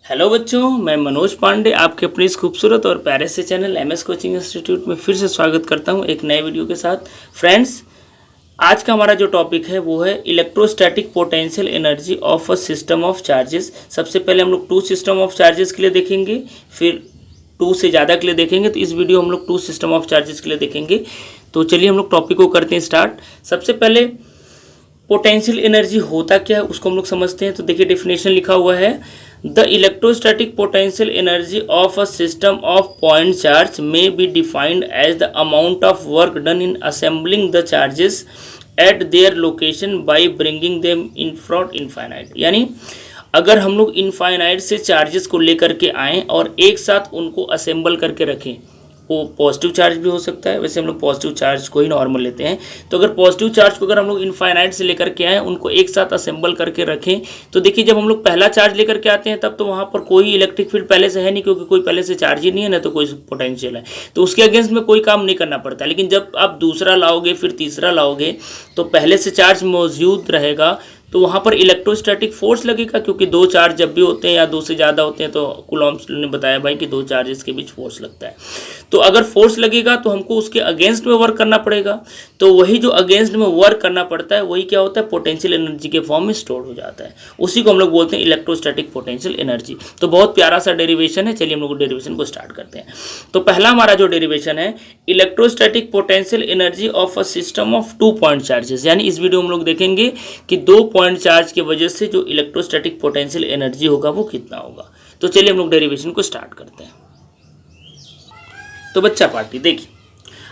Hello बच्चों, मैं मनोज पांडे आपके अपने इस खूबसूरत और प्यारे से चैनल एमएस कोचिंग इंस्टीट्यूट में फिर से स्वागत करता हूं एक नए वीडियो के साथ। फ्रेंड्स, आज का हमारा जो टॉपिक है वो है electrostatic potential energy of a system of charges. सबसे पहले हम लोग टू सिस्टम ऑफ चार्जेस के लिए देखेंगे, फिर टू से ज़्यादा के लिए देखेंगे। तो इस वीडियो हम लोग टू सिस्टम ऑफ चार्जेस के लिए देखेंगे। तो चलिए हम लोग टॉपिक को करते हैं स्टार्ट। सबसे पहले पोटेंशियल एनर्जी होता क्या है उसको हम लोग समझते हैं। तो देखिए डेफिनेशन लिखा हुआ है, the electrostatic potential energy of a system of point charge may be defined as the amount of work done in assembling the charges at their location by bringing them in from infinite. यानी अगर हम लोग infinite से charges को लेकर के आएँ और एक साथ उनको असेंबल करके रखें, वो पॉजिटिव चार्ज भी हो सकता है, वैसे हम लोग पॉजिटिव चार्ज को ही नॉर्मल लेते हैं। तो अगर पॉजिटिव चार्ज को अगर हम लोग इनफाइनाइट से लेकर के आए, उनको एक साथ असेंबल करके रखें, तो देखिए जब हम लोग पहला चार्ज लेकर के आते हैं तब तो वहाँ पर कोई इलेक्ट्रिक फील्ड पहले से है नहीं, क्योंकि कोई पहले से चार्ज ही नहीं है ना, तो कोई पोटेंशियल है, तो उसके अगेंस्ट में कोई काम नहीं करना पड़ता। लेकिन जब आप दूसरा लाओगे फिर तीसरा लाओगे तो पहले से चार्ज मौजूद रहेगा, तो वहाँ पर इलेक्ट्रोस्टैटिक फोर्स लगेगा, क्योंकि दो चार्ज जब भी होते हैं या दो से ज़्यादा होते हैं तो कूलॉम्स ने बताया भाई कि दो चार्जेस के बीच फोर्स लगता है। तो अगर फोर्स लगेगा तो हमको उसके अगेंस्ट में वर्क करना पड़ेगा। तो वही जो अगेंस्ट में वर्क करना पड़ता है वही क्या होता है, पोटेंशियल एनर्जी के फॉर्म में स्टोर हो जाता है। उसी को हम लोग बोलते हैं इलेक्ट्रोस्टैटिक पोटेंशियल एनर्जी। तो बहुत प्यारा सा डेरिवेशन है। चलिए हम लोग डेरिवेशन को स्टार्ट करते हैं। तो पहला हमारा जो डेरिवेशन है, electrostatic potential energy of a system of 2 point charges. यानी इस वीडियो में हम लोग देखेंगे कि 2 पॉइंट चार्ज की वजह से जो इलेक्ट्रोस्टैटिक पोटेंशियल एनर्जी होगा वो कितना होगा। तो चलिए हम लोग डेरिवेशन को स्टार्ट करते हैं। तो बच्चा पार्टी देखिए,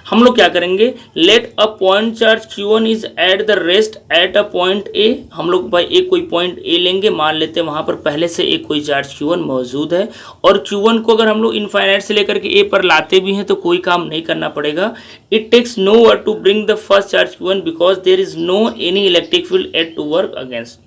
हम लोग क्या करेंगे, let a point charge Q1 is at the rest at a point A. हम लोग भाई एक कोई पॉइंट ए लेंगे, मान लेते हैं वहां पर पहले से एक कोई चार्ज Q1 मौजूद है, और Q1 को अगर हम लोग इनफाइनाइट से लेकर के ए पर लाते भी हैं तो कोई काम नहीं करना पड़ेगा। It takes no work to bring the first charge Q1 because there is no any electric field at to work against.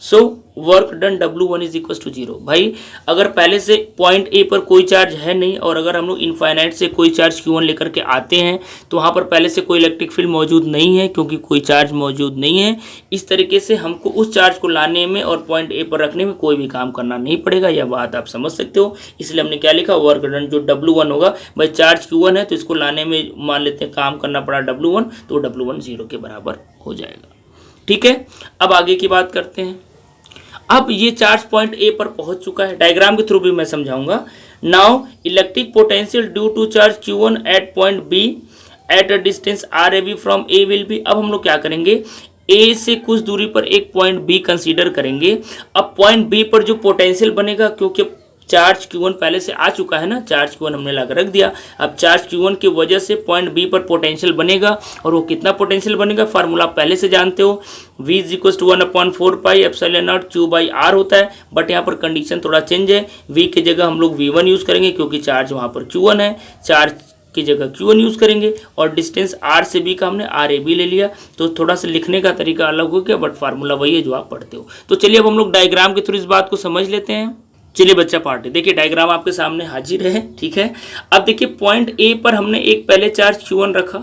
So work done W1 is equal to 0। भाई अगर पहले से पॉइंट ए पर कोई चार्ज है नहीं और अगर हम लोग इनफाइनाइट से कोई चार्ज Q1 लेकर के आते हैं तो वहाँ पर पहले से कोई इलेक्ट्रिक फील्ड मौजूद नहीं है, क्योंकि कोई चार्ज मौजूद नहीं है। इस तरीके से हमको उस चार्ज को लाने में और पॉइंट ए पर रखने में कोई भी काम करना नहीं पड़ेगा। यह बात आप समझ सकते हो। इसलिए हमने क्या लिखा, वर्क डन जो W1 होगा, भाई चार्ज Q1 है तो इसको लाने में मान लेते हैं काम करना पड़ा W1, तो W1 0 के बराबर हो जाएगा। ठीक है, अब आगे की बात करते हैं। अब ये चार्ज पॉइंट ए पर पहुंच चुका है, डायग्राम के थ्रू भी मैं समझाऊंगा। Now electric potential due to charge Q1 at point B at a distance RAB from A will be. अब हम लोग क्या करेंगे, ए से कुछ दूरी पर एक पॉइंट बी कंसीडर करेंगे। अब पॉइंट बी पर जो पोटेंशियल बनेगा, क्योंकि चार्ज Q1 पहले से आ चुका है ना, चार्ज Q1 हमने लाकर रख दिया। अब चार्ज Q1 की वजह से पॉइंट बी पर पोटेंशियल बनेगा, और वो कितना पोटेंशियल बनेगा, फार्मूला पहले से जानते हो, V is equal to 1/4 pi epsilon naught Q by R होता है। बट यहाँ पर कंडीशन थोड़ा चेंज है, V की जगह हम लोग V1 यूज़ करेंगे, क्योंकि चार्ज वहाँ पर Q1 है, चार्ज की जगह Q1 यूज़ करेंगे, और डिस्टेंस R से B का हमने RAB ले लिया। तो थोड़ा सा लिखने का तरीका अलग हो गया, बट फार्मूला वही है जो आप पढ़ते हो। तो चलिए अब हम लोग डायग्राम के थ्रू इस बात को समझ लेते हैं। चलिए बच्चा पार्टी देखिए, डायग्राम आपके सामने हाजिर है। ठीक है, अब देखिए पॉइंट ए पर हमने एक पहले चार्ज Q1 रखा,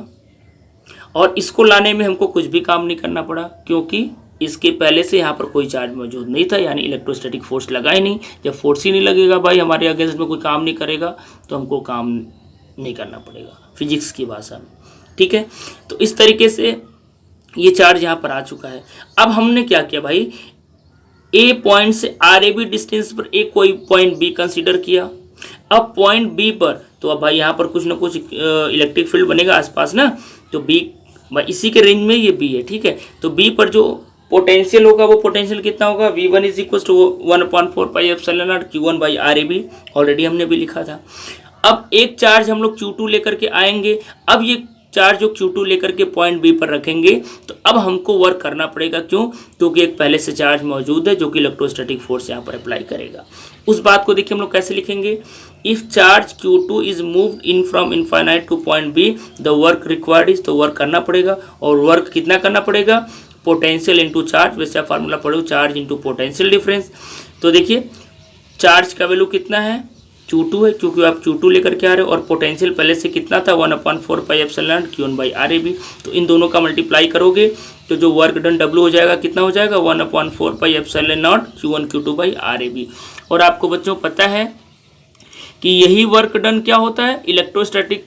और इसको लाने में हमको कुछ भी काम नहीं करना पड़ा, क्योंकि इसके पहले से यहाँ पर कोई चार्ज मौजूद नहीं था, यानी इलेक्ट्रोस्टैटिक फोर्स लगा ही नहीं। जब फोर्स ही नहीं लगेगा भाई, हमारे अगेंस्ट में कोई काम नहीं करेगा, तो हमको काम नहीं करना पड़ेगा फिजिक्स की भाषा में। ठीक है, तो इस तरीके से ये चार्ज यहाँ पर आ चुका है। अब हमने क्या किया भाई, ए पॉइंट से RAB डिस्टेंस पर एक कोई पॉइंट बी कंसीडर किया। अब पॉइंट बी पर तो अब भाई यहाँ पर कुछ ना कुछ इलेक्ट्रिक फील्ड बनेगा आसपास ना, तो बी भाई इसी के रेंज में ये बी है। ठीक है, तो बी पर जो पोटेंशियल होगा वो पोटेंशियल कितना होगा, V1 is equal to 1/4 pi epsilon naught Q1 by RAB। Already हमने भी लिखा था। अब एक चार्ज हम लोग Q2 लेकर के आएंगे। अब ये चार्ज जो Q2 लेकर के पॉइंट बी पर रखेंगे, तो अब हमको वर्क करना पड़ेगा। क्यों, क्योंकि एक पहले से चार्ज मौजूद है जो कि इलेक्ट्रोस्टैटिक फोर्स यहाँ पर अप्लाई करेगा। उस बात को देखिए हम लोग कैसे लिखेंगे, if charge Q2 is moved in from infinite two point be the work required is. तो वर्क करना पड़ेगा, और वर्क कितना करना पड़ेगा, पोटेंशियल इंटू चार्ज। वैसे आप फार्मूला पढ़ो, चार्ज इंटू पोटेंशियल डिफरेंस। तो देखिए चार्ज का वैल्यू कितना है, Q2 है क्योंकि आप Q2 लेकर के आ रहे हो, और पोटेंशियल पहले से कितना था 1/4 पाई एप्सिलॉन नॉट Q1/RAB। तो इन दोनों का मल्टीप्लाई करोगे तो जो वर्क डन W हो जाएगा कितना हो जाएगा 1/4 pi epsilon naught Q1 Q2/RAB। और आपको बच्चों पता है कि यही वर्क डन क्या होता है, इलेक्ट्रोस्टैटिक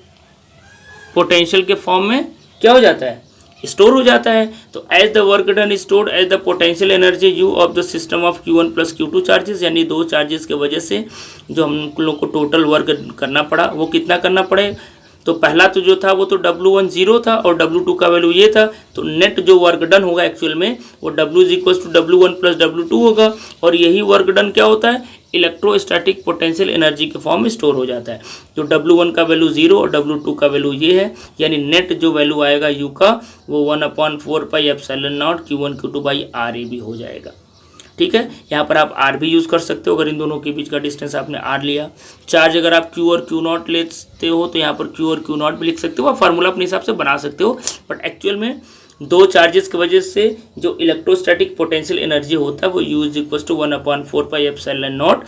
पोटेंशियल के फॉर्म में क्या हो जाता है, स्टोर हो जाता है। तो as the work done stored as the potential energy U of the system of Q1 plus Q2 charges, यानी दो चार्जेस के वजह से जो हम लोग को टोटल वर्क करना पड़ा वो कितना करना पड़े। तो पहला तो जो था वो तो W1 0 था और W2 का वैल्यू ये था, तो नेट जो वर्क डन होगा एक्चुअल में वो W equals to W1 plus W2 होगा। और यही वर्क डन क्या होता है, इलेक्ट्रोस्टैटिक पोटेंशियल एनर्जी के फॉर्म में स्टोर हो जाता है। जो W1 का वैल्यू 0 और W2 का वैल्यू ये है, यानी नेट जो वैल्यू आएगा U का वो 1/4 pi epsilon naught Q1 Q2/RAB हो जाएगा। ठीक है, यहाँ पर आप R भी यूज़ कर सकते हो अगर इन दोनों के बीच का डिस्टेंस आपने R लिया। चार्ज अगर आप Q और Q0 लेते हो तो यहाँ पर Q और Q0 भी लिख सकते हो, आप फार्मूला अपने हिसाब से बना सकते हो। बट एक्चुअल में दो चार्जेस की वजह से जो इलेक्ट्रोस्टैटिक पोटेंशियल एनर्जी होता है वो U equals to 1/4 pi epsilon naught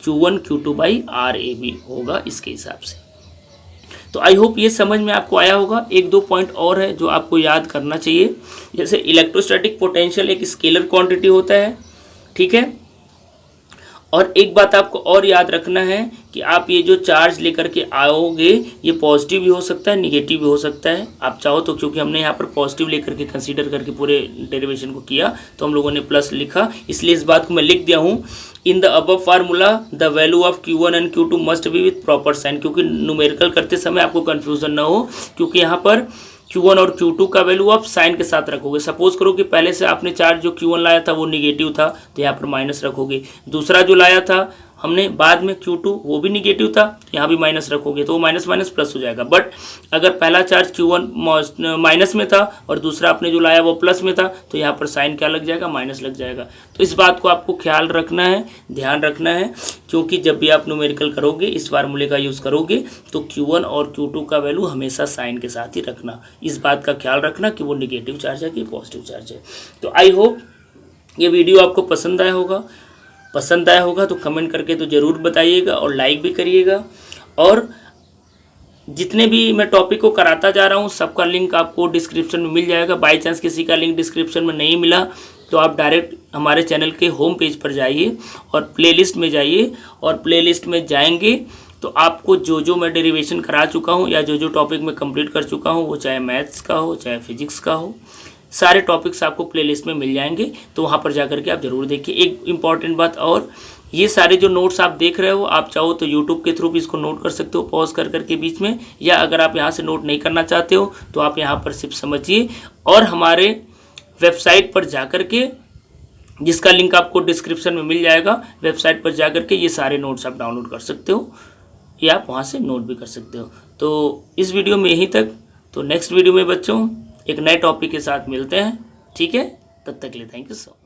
Q1 Q2/RAB होगा इसके हिसाब से। तो आई होप ये समझ में आपको आया होगा। एक दो पॉइंट और है जो आपको याद करना चाहिए, जैसे इलेक्ट्रोस्टैटिक पोटेंशियल एक स्केलर क्वांटिटी होता है, ठीक है। और एक बात आपको और याद रखना है कि आप ये जो चार्ज लेकर के आओगे ये पॉजिटिव भी हो सकता है, निगेटिव भी हो सकता है। आप चाहो तो, क्योंकि हमने यहाँ पर पॉजिटिव लेकर के कंसीडर करके पूरे डेरिवेशन को किया तो हम लोगों ने प्लस लिखा, इसलिए इस बात को मैं लिख दिया हूँ। In the above formula the value of Q1 and Q2 must be with proper sign, क्योंकि न्यूमेरिकल करते समय आपको कन्फ्यूजन ना हो, क्योंकि यहाँ पर Q1 और Q2 का वैल्यू आप साइन के साथ रखोगे। सपोज करो कि पहले से आपने चार्ज जो Q1 लाया था वो निगेटिव था तो यहाँ पर माइनस रखोगे। दूसरा जो लाया था हमने बाद में Q2 वो भी निगेटिव था तो यहाँ भी माइनस रखोगे, तो वो माइनस माइनस प्लस हो जाएगा। बट अगर पहला चार्ज Q1 माइनस में था और दूसरा आपने जो लाया वो प्लस में था तो यहाँ पर साइन क्या लग जाएगा, माइनस लग जाएगा। तो इस बात को आपको ख्याल रखना है, ध्यान रखना है, क्योंकि जब भी आप न्यूमेरिकल करोगे इस फार्मूले का यूज़ करोगे तो Q1 और Q2 का वैल्यू हमेशा साइन के साथ ही रखना। इस बात का ख्याल रखना कि वो निगेटिव चार्ज है कि पॉजिटिव चार्ज है। तो आई होप ये वीडियो आपको पसंद आया होगा तो कमेंट करके तो ज़रूर बताइएगा और लाइक भी करिएगा। और जितने भी मैं टॉपिक को कराता जा रहा हूँ सबका लिंक आपको डिस्क्रिप्शन में मिल जाएगा। बाई चांस किसी का लिंक डिस्क्रिप्शन में नहीं मिला तो आप डायरेक्ट हमारे चैनल के होम पेज पर जाइए और प्लेलिस्ट में जाइए, और प्लेलिस्ट में जाएंगे तो आपको जो जो मैं डेरिवेशन करा चुका हूँ या जो जो टॉपिक मैं कंप्लीट कर चुका हूँ, वो चाहे मैथ्स का हो चाहे फिजिक्स का हो, सारे टॉपिक्स आपको प्लेलिस्ट में मिल जाएंगे। तो वहाँ पर जाकर के आप ज़रूर देखिए। एक इम्पॉर्टेंट बात और, ये सारे जो नोट्स आप देख रहे हो आप चाहो तो यूट्यूब के थ्रू भी इसको नोट कर सकते हो पॉज कर करके बीच में, या अगर आप यहाँ से नोट नहीं करना चाहते हो तो आप यहाँ पर सिर्फ समझिए और हमारे वेबसाइट पर जाकर के, जिसका लिंक आपको डिस्क्रिप्शन में मिल जाएगा, वेबसाइट पर जाकर के ये सारे नोट्स आप डाउनलोड कर सकते हो या आप वहाँ से नोट भी कर सकते हो। तो इस वीडियो में यहीं तक। तो नेक्स्ट वीडियो में बच्चों एक नए टॉपिक के साथ मिलते हैं, ठीक है। तब तक के लिए थैंक यू सो मच।